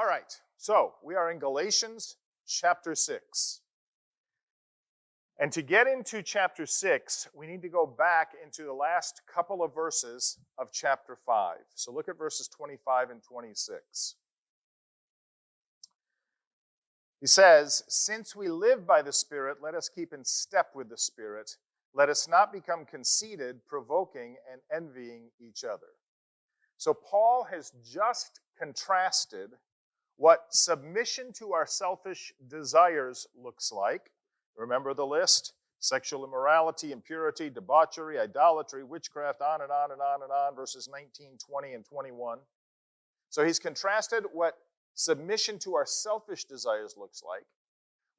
All right, so we are in Galatians chapter 6. And to get into chapter 6, we need to go back into the last couple of verses of chapter 5. So look at verses 25 and 26. He says, "Since we live by the Spirit, let us keep in step with the Spirit. Let us not become conceited, provoking, and envying each other." So Paul has just contrasted what submission to our selfish desires looks like. Remember the list? Sexual immorality, impurity, debauchery, idolatry, witchcraft, on and on and on and on, verses 19, 20, and 21. So he's contrasted what submission to our selfish desires looks like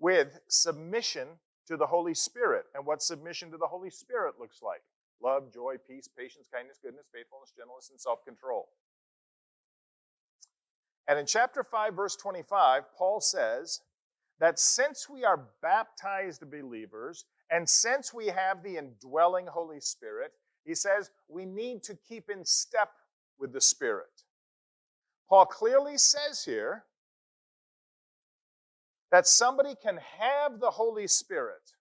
with submission to the Holy Spirit and what submission to the Holy Spirit looks like. Love, joy, peace, patience, kindness, goodness, faithfulness, gentleness, and self-control. And in chapter 5, verse 25, Paul says that since we are baptized believers and since we have the indwelling Holy Spirit, he says we need to keep in step with the Spirit. Paul clearly says here that somebody can have the Holy Spirit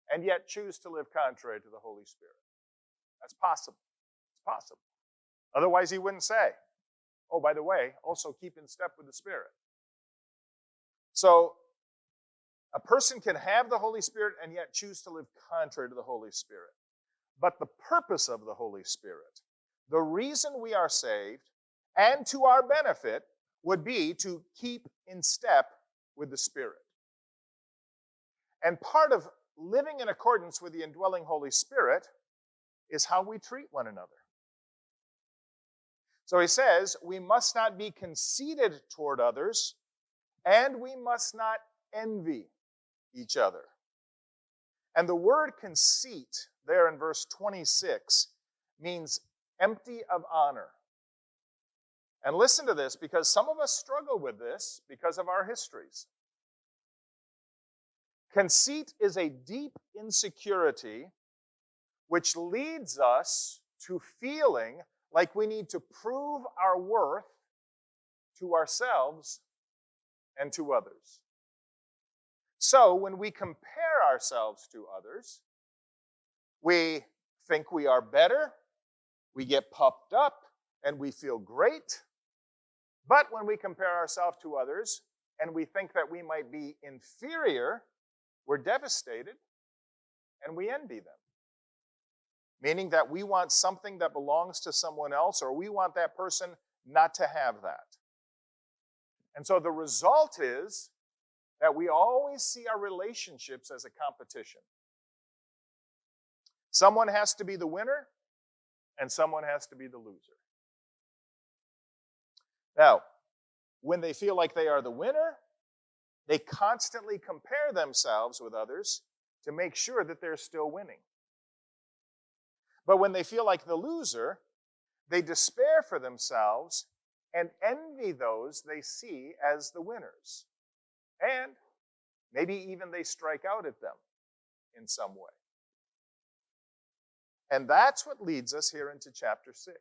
and yet choose to live contrary to the Holy Spirit. That's possible. It's possible. Otherwise, he wouldn't say, oh, by the way, also keep in step with the Spirit. So a person can have the Holy Spirit and yet choose to live contrary to the Holy Spirit. But the purpose of the Holy Spirit, the reason we are saved, and to our benefit, would be to keep in step with the Spirit. And part of living in accordance with the indwelling Holy Spirit is how we treat one another. So he says, we must not be conceited toward others, and we must not envy each other. And the word conceit there in verse 26 means empty of honor. And listen to this, because some of us struggle with this because of our histories. Conceit is a deep insecurity which leads us to feeling like we need to prove our worth to ourselves and to others. So when we compare ourselves to others, we think we are better, we get puffed up, and we feel great. But when we compare ourselves to others and we think that we might be inferior, we're devastated and we envy them. Meaning that we want something that belongs to someone else, or we want that person not to have that. And so the result is that we always see our relationships as a competition. Someone has to be the winner, and someone has to be the loser. Now, when they feel like they are the winner, they constantly compare themselves with others to make sure that they're still winning. But when they feel like the loser, they despair for themselves and envy those they see as the winners. And maybe even they strike out at them in some way. And that's what leads us here into chapter 6.